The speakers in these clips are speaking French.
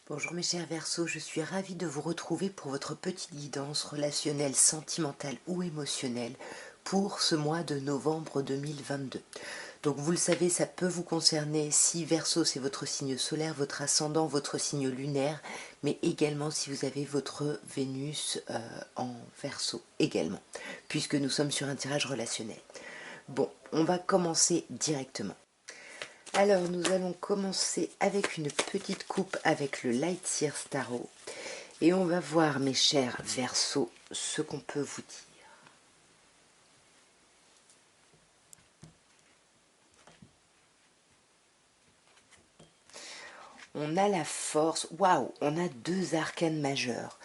Bonjour mes chers Verseaux, je suis ravie de vous retrouver pour votre petite guidance relationnelle, sentimentale ou émotionnelle pour ce mois de novembre 2022. Donc vous le savez, ça peut vous concerner si Verseau c'est votre signe solaire, votre ascendant, votre signe lunaire, mais également si vous avez votre Vénus en Verseau également, puisque nous sommes sur un tirage relationnel. Bon, on va commencer directement. Alors nous allons commencer avec une petite coupe avec le Light Seer Tarot et on va voir mes chers Verseaux ce qu'on peut vous dire. On a la force, waouh, on a deux arcanes majeurs.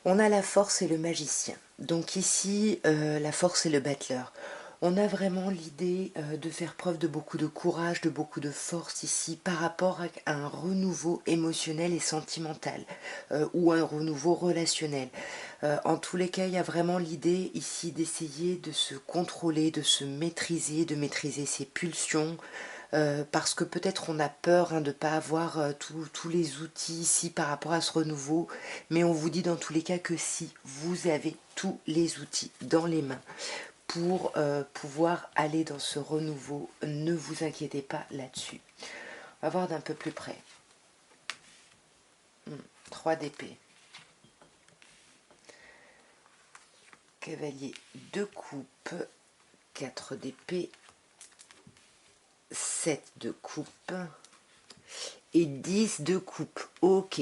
On a la force et le magicien. Donc ici, la force et le battleur. On a vraiment l'idée de faire preuve de beaucoup de courage, de beaucoup de force ici par rapport à un renouveau émotionnel et sentimental ou un renouveau relationnel. En tous les cas, il y a vraiment l'idée ici d'essayer de se contrôler, de se maîtriser, de maîtriser ses pulsions, parce que peut-être on a peur de ne pas avoir tous les outils ici par rapport à ce renouveau, mais on vous dit dans tous les cas que si vous avez tous les outils dans les mains pour pouvoir aller dans ce renouveau, ne vous inquiétez pas là-dessus. On va voir d'un peu plus près. 3 d'épée. Cavalier de coupe, 4 d'épée, 7 de coupe et 10 de coupe. Ok.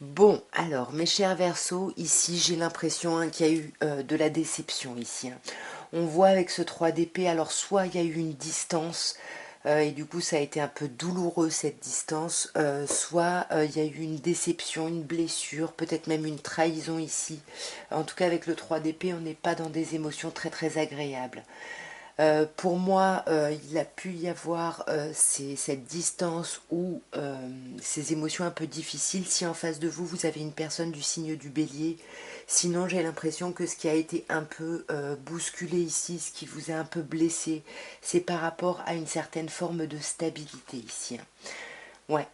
Bon, alors, mes chers Verseaux, ici, j'ai l'impression qu'il y a eu de la déception ici. On voit avec ce 3 d'épée, alors soit il y a eu une distance, et du coup ça a été un peu douloureux cette distance, soit il y a eu une déception, une blessure, peut-être même une trahison ici. En tout cas avec le 3 d'épée, on n'est pas dans des émotions très très agréables. Pour moi, il a pu y avoir cette distance ou ces émotions un peu difficiles si en face de vous, vous avez une personne du signe du bélier. Sinon, j'ai l'impression que ce qui a été un peu bousculé ici, ce qui vous a un peu blessé, c'est par rapport à une certaine forme de stabilité ici. Ouais,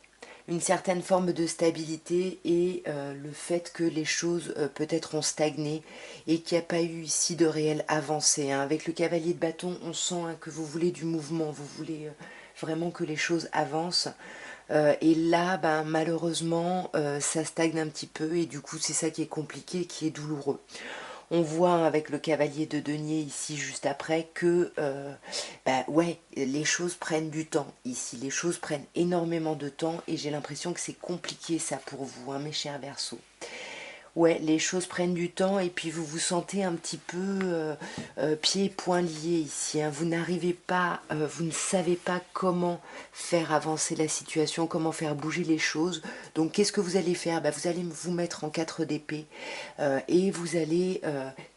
une certaine forme de stabilité et le fait que les choses peut-être ont stagné et qu'il n'y a pas eu ici de réelle avancée. Avec le cavalier de bâton, on sent que vous voulez du mouvement, vous voulez vraiment que les choses avancent. Et là, malheureusement, ça stagne un petit peu et du coup, c'est ça qui est compliqué, qui est douloureux. On voit avec le cavalier de denier ici juste après que ouais, les choses prennent du temps ici, les choses prennent énormément de temps et j'ai l'impression que c'est compliqué ça pour vous, mes chers Verseaux. Ouais, les choses prennent du temps et puis vous vous sentez un petit peu pieds et poings liés ici. Vous n'arrivez pas, vous ne savez pas comment faire avancer la situation, comment faire bouger les choses. Donc qu'est-ce que vous allez faire? Vous allez vous mettre en 4 d'épée et vous allez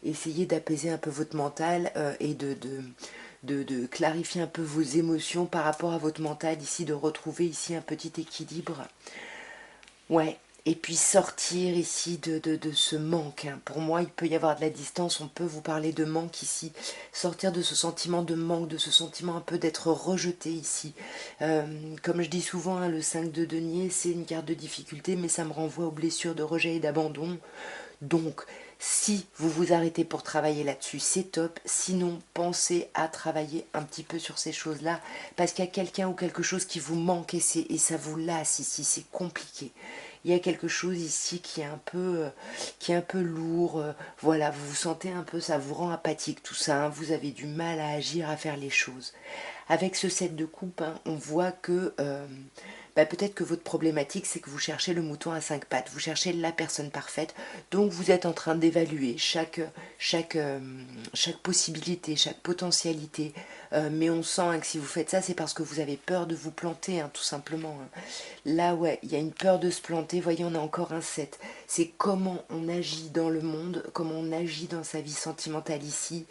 essayer d'apaiser un peu votre mental et de clarifier un peu vos émotions par rapport à votre mental ici, de retrouver ici un petit équilibre. Ouais, et puis sortir ici de ce manque. Pour moi, il peut y avoir de la distance, on peut vous parler de manque ici. Sortir de ce sentiment de manque, de ce sentiment un peu d'être rejeté ici. Comme je dis souvent, le 5 de denier, c'est une carte de difficulté, mais ça me renvoie aux blessures de rejet et d'abandon. Donc, si vous vous arrêtez pour travailler là-dessus, c'est top. Sinon, pensez à travailler un petit peu sur ces choses-là, parce qu'il y a quelqu'un ou quelque chose qui vous manque et ça vous lasse ici, c'est compliqué. Il y a quelque chose ici qui est un peu lourd. Voilà, vous vous sentez un peu, ça vous rend apathique tout ça. Vous avez du mal à agir, à faire les choses. Avec ce set de coupe, on voit que peut-être que votre problématique, c'est que vous cherchez le mouton à 5 pattes, vous cherchez la personne parfaite, donc vous êtes en train d'évaluer chaque possibilité, chaque potentialité, mais on sent que si vous faites ça, c'est parce que vous avez peur de vous planter, tout simplement. Là, ouais, il y a une peur de se planter, voyez, on a encore un 7. C'est comment on agit dans le monde, comment on agit dans sa vie sentimentale ici,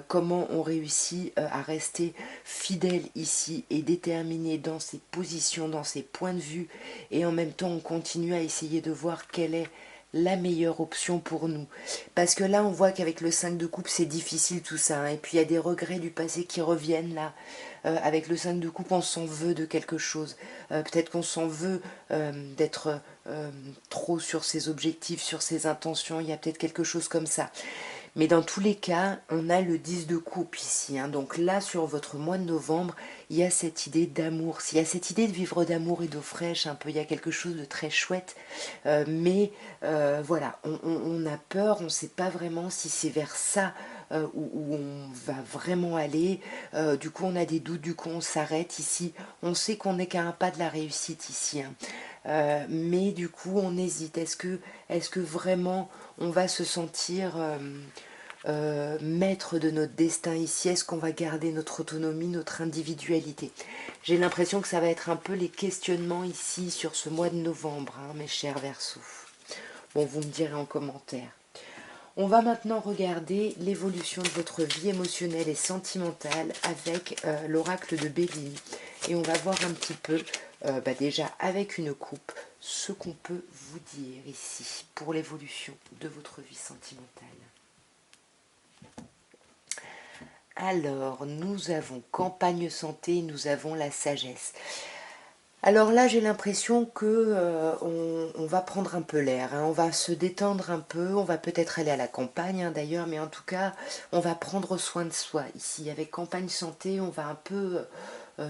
comment on réussit à rester fidèle ici et déterminé dans ses positions, dans ses points de vue, et en même temps on continue à essayer de voir quelle est la meilleure option pour nous. Parce que là, on voit qu'avec le 5 de coupe, c'est difficile tout ça, hein. Et puis, il y a des regrets du passé qui reviennent là. Avec le 5 de coupe, on s'en veut de quelque chose. Peut-être qu'on s'en veut d'être trop sur ses objectifs, sur ses intentions. Il y a peut-être quelque chose comme ça. Mais dans tous les cas, on a le 10 de coupe ici, hein. Donc là, sur votre mois de novembre, il y a cette idée d'amour. Il y a cette idée de vivre d'amour et d'eau fraîche, un peu. Il y a quelque chose de très chouette. Voilà, on a peur, on ne sait pas vraiment si c'est vers ça où on va vraiment aller. Du coup, on a des doutes, du coup, on s'arrête ici. On sait qu'on n'est qu'à un pas de la réussite ici, hein. Mais du coup, on hésite. Est-ce que vraiment on va se sentir maître de notre destin ici? Est-ce qu'on va garder notre autonomie, notre individualité? J'ai l'impression que ça va être un peu les questionnements ici sur ce mois de novembre, hein, mes chers Verseaux. Bon, vous me direz en commentaire. On va maintenant regarder l'évolution de votre vie émotionnelle et sentimentale avec l'oracle de Bélier. Et on va voir un petit peu, déjà avec une coupe, ce qu'on peut vous dire ici pour l'évolution de votre vie sentimentale. Alors, nous avons campagne santé, nous avons la sagesse. Alors là, j'ai l'impression que on va prendre un peu l'air, hein. On va se détendre un peu, on va peut-être aller à la campagne, hein, d'ailleurs, mais en tout cas, on va prendre soin de soi ici. Avec campagne santé, on va un peu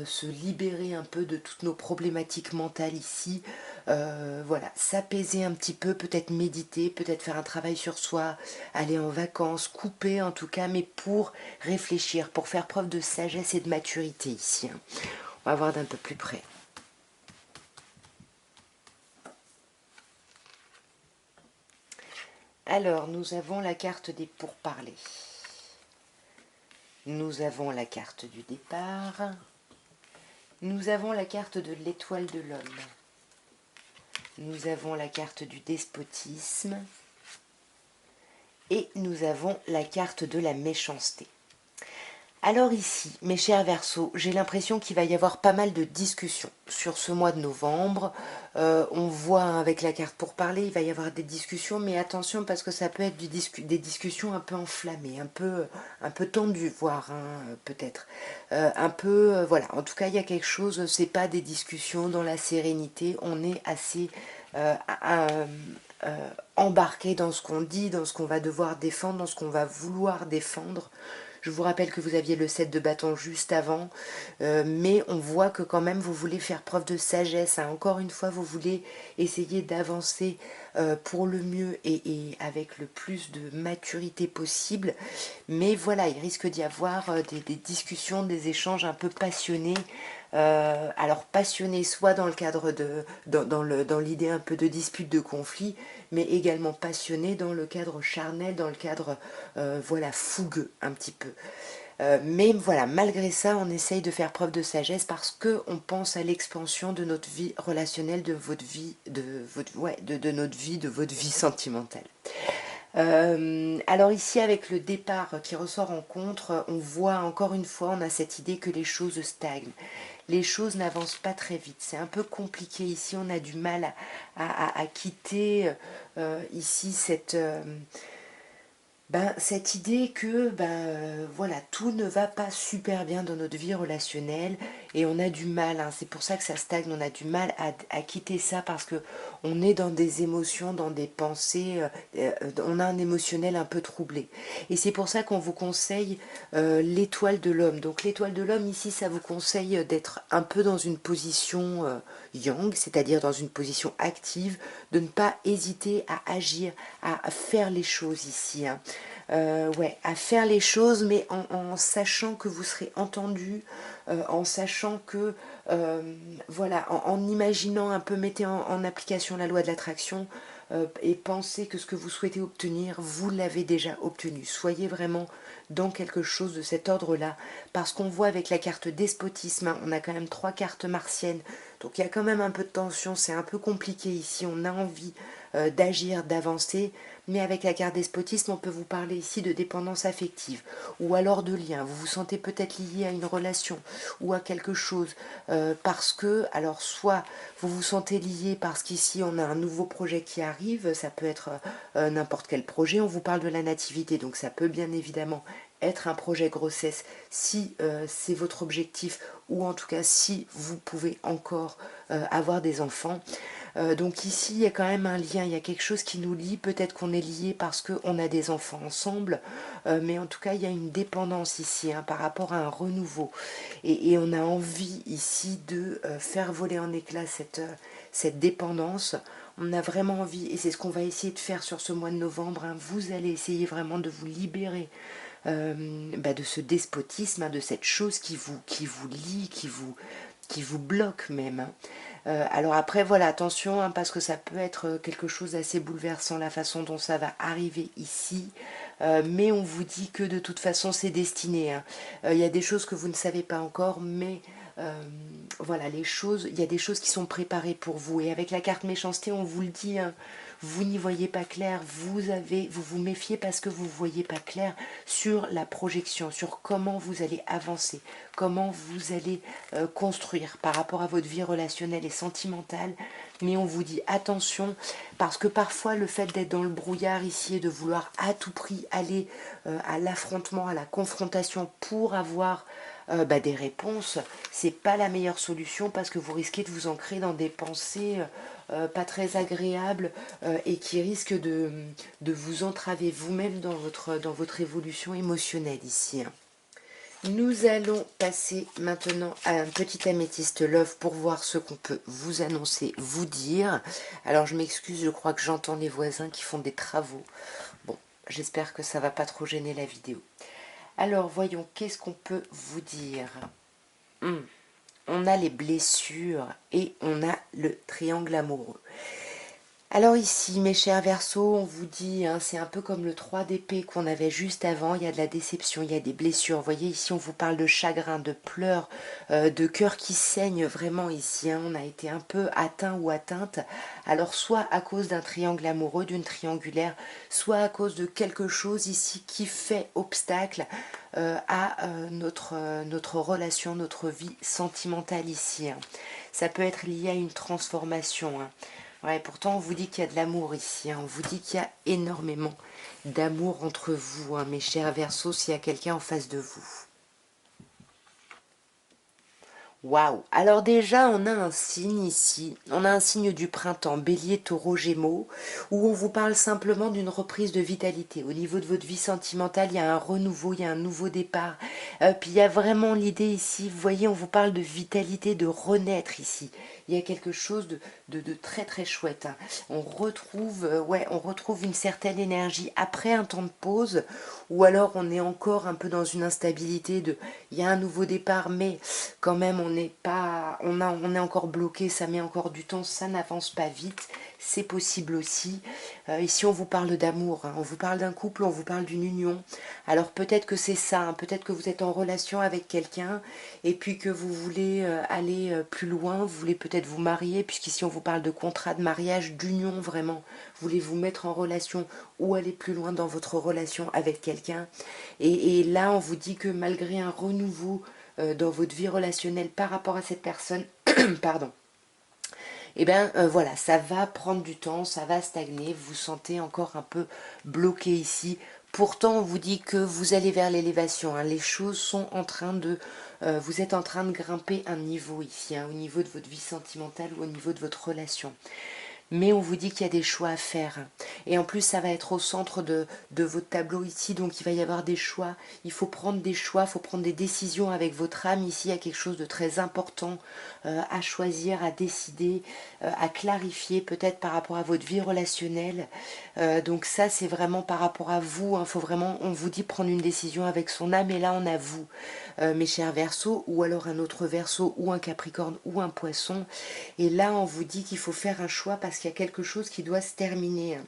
se libérer un peu de toutes nos problématiques mentales ici. Voilà, s'apaiser un petit peu, peut-être méditer, peut-être faire un travail sur soi, aller en vacances, couper en tout cas, mais pour réfléchir, pour faire preuve de sagesse et de maturité ici, hein. On va voir d'un peu plus près. Alors, nous avons la carte des pourparlers. Nous avons la carte du départ. Nous avons la carte de l'étoile de l'homme. Nous avons la carte du despotisme. Et nous avons la carte de la méchanceté. Alors ici, mes chers Verseaux, j'ai l'impression qu'il va y avoir pas mal de discussions sur ce mois de novembre. On voit avec la carte pour parler, il va y avoir des discussions, mais attention parce que ça peut être des discussions un peu enflammées, un peu tendues, voire hein, peut-être. Voilà, en tout cas il y a quelque chose, c'est pas des discussions dans la sérénité, on est assez embarqué dans ce qu'on dit, dans ce qu'on va devoir défendre, dans ce qu'on va vouloir défendre. Je vous rappelle que vous aviez le 7 de bâton juste avant, mais on voit que quand même vous voulez faire preuve de sagesse, hein. Encore une fois, vous voulez essayer d'avancer pour le mieux et avec le plus de maturité possible. Mais voilà, il risque d'y avoir des discussions, des échanges un peu passionnés. Alors passionnés soit dans le cadre dans l'idée un peu de dispute, de conflit, mais également passionnés dans le cadre charnel, dans le cadre voilà fougueux un petit peu. Mais voilà, malgré ça, on essaye de faire preuve de sagesse parce que on pense à l'expansion de notre vie relationnelle, de votre vie, de notre vie, de votre vie sentimentale. Alors ici avec le départ qui ressort en contre, on voit encore une fois, on a cette idée que les choses stagnent. Les choses n'avancent pas très vite, c'est un peu compliqué ici, on a du mal à quitter ici cette idée que voilà, tout ne va pas super bien dans notre vie relationnelle et on a du mal, hein, c'est pour ça que ça stagne, on a du mal à quitter ça parce que on est dans des émotions, dans des pensées, on a un émotionnel un peu troublé. Et c'est pour ça qu'on vous conseille l'étoile de l'homme. Donc l'étoile de l'homme ici, ça vous conseille d'être un peu dans une position yang, c'est-à-dire dans une position active, de ne pas hésiter à agir, à faire les choses ici, hein. Ouais, à faire les choses, mais en sachant que vous serez entendu, en sachant que, voilà, en imaginant un peu, mettez en application la loi de l'attraction et pensez que ce que vous souhaitez obtenir, vous l'avez déjà obtenu. Soyez vraiment dans quelque chose de cet ordre-là, parce qu'on voit avec la carte despotisme, hein, on a quand même 3 cartes martiennes Donc il y a quand même un peu de tension, c'est un peu compliqué ici, on a envie d'agir, d'avancer, mais avec la carte despotisme, on peut vous parler ici de dépendance affective, ou alors de lien. Vous vous sentez peut-être lié à une relation, ou à quelque chose, parce que, alors soit vous vous sentez lié parce qu'ici on a un nouveau projet qui arrive, ça peut être n'importe quel projet, on vous parle de la nativité, donc ça peut bien évidemment être un projet grossesse si c'est votre objectif, ou en tout cas si vous pouvez encore avoir des enfants. Donc ici, il y a quand même un lien, il y a quelque chose qui nous lie, peut-être qu'on est lié parce qu'on a des enfants ensemble, mais en tout cas, il y a une dépendance ici hein, par rapport à un renouveau. Et on a envie ici de faire voler en éclats cette dépendance. On a vraiment envie, et c'est ce qu'on va essayer de faire sur ce mois de novembre, hein, vous allez essayer vraiment de vous libérer de ce despotisme, hein, de cette chose qui vous lie, qui vous bloque même. Hein. Alors après, voilà, attention, hein, parce que ça peut être quelque chose d'assez bouleversant, la façon dont ça va arriver ici. Mais on vous dit que de toute façon, c'est destiné. Hein. Il y a des choses que vous ne savez pas encore, mais voilà, les choses, il y a des choses qui sont préparées pour vous. Et avec la carte méchanceté, on vous le dit, hein, vous n'y voyez pas clair, vous vous méfiez parce que vous ne voyez pas clair sur la projection, sur comment vous allez avancer, comment vous allez construire par rapport à votre vie relationnelle et sentimentale. Mais on vous dit attention, parce que parfois le fait d'être dans le brouillard ici et de vouloir à tout prix aller à l'affrontement, à la confrontation pour avoir des réponses, c'est pas la meilleure solution parce que vous risquez de vous ancrer dans des pensées pas très agréables et qui risquent de vous entraver vous-même dans votre évolution émotionnelle ici. Hein. Nous allons passer maintenant à un petit améthyste love pour voir ce qu'on peut vous annoncer, vous dire. Alors je m'excuse, je crois que j'entends les voisins qui font des travaux. Bon, j'espère que ça va pas trop gêner la vidéo. Alors voyons, qu'est-ce qu'on peut vous dire? On a les blessures et on a le triangle amoureux. Alors ici, mes chers Verseaux, on vous dit, hein, c'est un peu comme le 3 d'épée qu'on avait juste avant, il y a de la déception, il y a des blessures. Vous voyez, ici, on vous parle de chagrin, de pleurs, de cœur qui saigne vraiment ici. Hein, on a été un peu atteint ou atteinte. Alors, soit à cause d'un triangle amoureux, d'une triangulaire, soit à cause de quelque chose ici qui fait obstacle à notre relation, notre vie sentimentale ici. Hein. Ça peut être lié à une transformation. Hein. Ouais, pourtant on vous dit qu'il y a de l'amour ici, hein. On vous dit qu'il y a énormément d'amour entre vous, hein, mes chers Verseaux, s'il y a quelqu'un en face de vous. Waouh! Alors déjà, on a un signe ici, on a un signe du printemps, Bélier, Taureau, Gémeaux, où on vous parle simplement d'une reprise de vitalité. Au niveau de votre vie sentimentale, il y a un renouveau, il y a un nouveau départ. Puis il y a vraiment l'idée ici, vous voyez, on vous parle de vitalité, de renaître ici. Il y a quelque chose de très très chouette. Hein. On retrouve une certaine énergie après un temps de pause, ou alors on est encore un peu dans une instabilité de, il y a un nouveau départ, mais quand même on n'est pas, on est encore bloqué, ça met encore du temps, ça n'avance pas vite, c'est possible aussi. Ici on vous parle d'amour, hein, on vous parle d'un couple, on vous parle d'une union. Alors peut-être que c'est ça, hein, peut-être que vous êtes en relation avec quelqu'un et puis que vous voulez aller plus loin, vous voulez peut-être vous marier, puisqu'ici on vous parle de contrat de mariage, d'union vraiment. Vous voulez vous mettre en relation ou aller plus loin dans votre relation avec quelqu'un. Et là on vous dit que malgré un renouveau dans votre vie relationnelle par rapport à cette personne, pardon, et bien voilà, ça va prendre du temps, ça va stagner, vous vous sentez encore un peu bloqué ici. Pourtant, on vous dit que vous allez vers l'élévation, hein. Les choses sont en train de... vous êtes en train de grimper un niveau ici, hein, au niveau de votre vie sentimentale ou au niveau de votre relation. Mais on vous dit qu'il y a des choix à faire. Et en plus, ça va être au centre de votre tableau ici, donc il va y avoir des choix. Il faut prendre des choix, il faut prendre des décisions avec votre âme. Ici, il y a quelque chose de très important à choisir, à décider, à clarifier peut-être par rapport à votre vie relationnelle. Donc ça, c'est vraiment par rapport à vous. Il faut vraiment, on vous dit prendre une décision avec son âme, et là, on a vous, mes chers Verseaux, ou alors un autre Verseau, ou un Capricorne, ou un Poisson. Et là, on vous dit qu'il faut faire un choix parce qu'il y a quelque chose qui doit se terminer.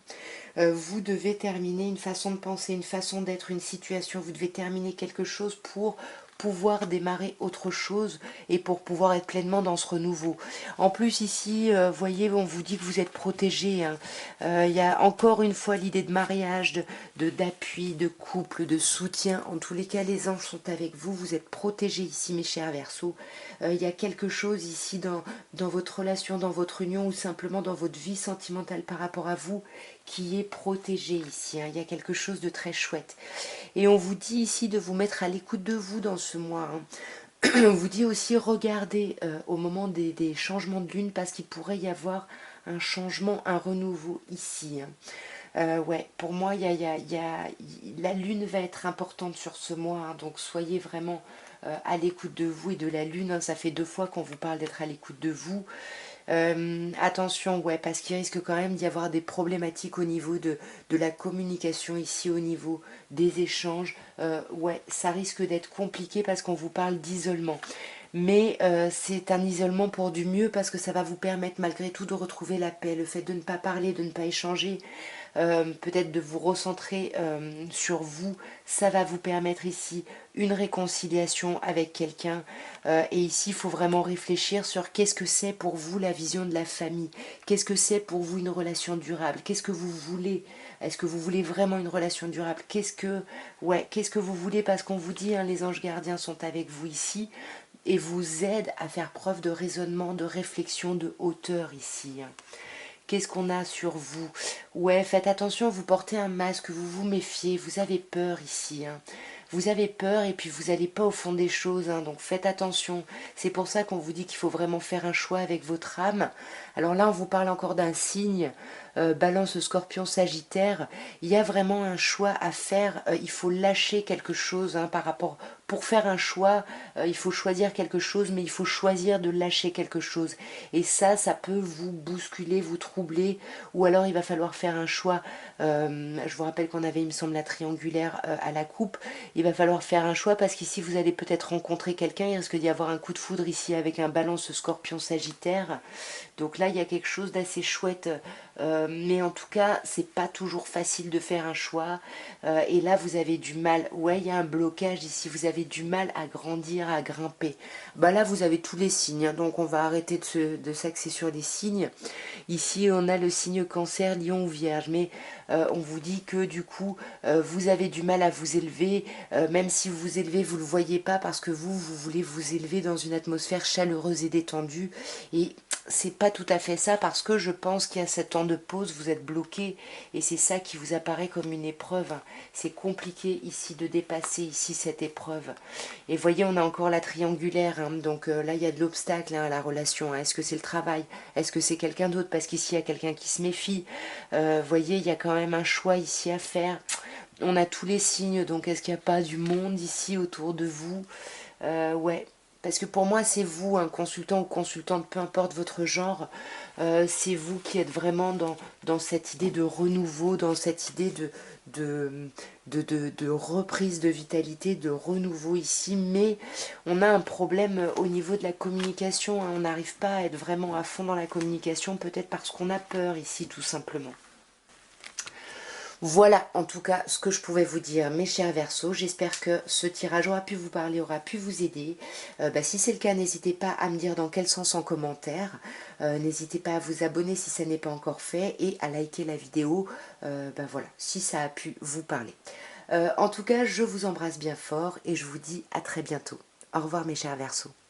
Vous devez terminer une façon de penser, une façon d'être, une situation. Vous devez terminer quelque chose pour pouvoir démarrer autre chose et pour pouvoir être pleinement dans ce renouveau. En plus ici, voyez, on vous dit que vous êtes protégé, hein. Il y a encore une fois l'idée de mariage, d'appui, de couple, de soutien. En tous les cas, les anges sont avec vous, vous êtes protégés ici, mes chers Verseaux. Il y a quelque chose ici dans votre relation, dans votre union ou simplement dans votre vie sentimentale par rapport à vous qui est protégé ici, hein. Il y a quelque chose de très chouette. Et on vous dit ici de vous mettre à l'écoute de vous dans ce mois, hein. On vous dit aussi regardez au moment des changements de lune parce qu'il pourrait y avoir un changement, un renouveau ici, hein. Ouais, pour moi, la lune va être importante sur ce mois, hein, donc soyez vraiment à l'écoute de vous et de la lune, hein. Ça fait 2 fois qu'on vous parle d'être à l'écoute de vous. Attention, ouais, parce qu'il risque quand même d'y avoir des problématiques au niveau de la communication ici, au niveau des échanges. Ouais, ça risque d'être compliqué parce qu'on vous parle d'isolement. Mais c'est un isolement pour du mieux parce que ça va vous permettre malgré tout de retrouver la paix. Le fait de ne pas parler, de ne pas échanger, peut-être de vous recentrer sur vous, ça va vous permettre ici une réconciliation avec quelqu'un. Et ici, il faut vraiment réfléchir sur qu'est-ce que c'est pour vous la vision de la famille, qu'est-ce que c'est pour vous une relation durable, qu'est-ce que vous voulez, est-ce que vous voulez vraiment une relation durable, qu'est-ce que vous voulez, parce qu'on vous dit, hein, les anges gardiens sont avec vous ici, et vous aident à faire preuve de raisonnement, de réflexion, de hauteur ici, hein. Qu'est-ce qu'on a sur vous? Ouais, faites attention, vous portez un masque, vous vous méfiez, vous avez peur ici, hein. Vous avez peur et puis vous n'allez pas au fond des choses, hein, donc faites attention. C'est pour ça qu'on vous dit qu'il faut vraiment faire un choix avec votre âme. Alors là, on vous parle encore d'un signe, Balance, Scorpion, Sagittaire. Il y a vraiment un choix à faire. Il faut lâcher quelque chose, hein, par rapport. Pour faire un choix, il faut choisir quelque chose, mais il faut choisir de lâcher quelque chose. Et ça peut vous bousculer, vous troubler, ou alors il va falloir faire un choix. Je vous rappelle qu'on avait, il me semble, la triangulaire à la coupe. Il va falloir faire un choix parce qu'ici vous allez peut-être rencontrer quelqu'un. Il risque d'y avoir un coup de foudre ici avec un Balance, Scorpion, Sagittaire. Donc là, il y a quelque chose d'assez chouette. Mais en tout cas, c'est pas toujours facile de faire un choix. Et là, vous avez du mal. Ouais, il y a un blocage ici. Vous avez du mal à grandir, à grimper. Bah là, vous avez tous les signes, hein, donc on va arrêter de s'axer sur les signes. Ici, on a le signe Cancer, Lion ou Vierge. Mais on vous dit que du coup, vous avez du mal à vous élever. Même si vous vous élevez, vous ne le voyez pas parce que vous voulez vous élever dans une atmosphère chaleureuse et détendue. Et c'est pas tout à fait ça parce que je pense qu'il y a 7 ans de pause, vous êtes bloqué et c'est ça qui vous apparaît comme une épreuve. C'est compliqué ici de dépasser ici cette épreuve. Et voyez, on a encore la triangulaire, hein, donc là il y a de l'obstacle, hein, à la relation, hein. Est-ce que c'est le travail? Est-ce que c'est quelqu'un d'autre? Parce qu'ici il y a quelqu'un qui se méfie. Voyez, il y a quand même un choix ici à faire. On a tous les signes, donc est-ce qu'il n'y a pas du monde ici autour de vous? Ouais, parce que pour moi, c'est vous, un consultant ou consultante, peu importe votre genre, c'est vous qui êtes vraiment dans cette idée de renouveau, dans cette idée de, de reprise de vitalité, de renouveau ici. Mais on a un problème au niveau de la communication, hein. On n'arrive pas à être vraiment à fond dans la communication, peut-être parce qu'on a peur ici, tout simplement. Voilà en tout cas ce que je pouvais vous dire, mes chers Verseaux. J'espère que ce tirage aura pu vous parler, aura pu vous aider. Si c'est le cas, n'hésitez pas à me dire dans quel sens en commentaire. N'hésitez pas à vous abonner si ça n'est pas encore fait et à liker la vidéo, voilà, si ça a pu vous parler. En tout cas, je vous embrasse bien fort et je vous dis à très bientôt. Au revoir mes chers Verseaux.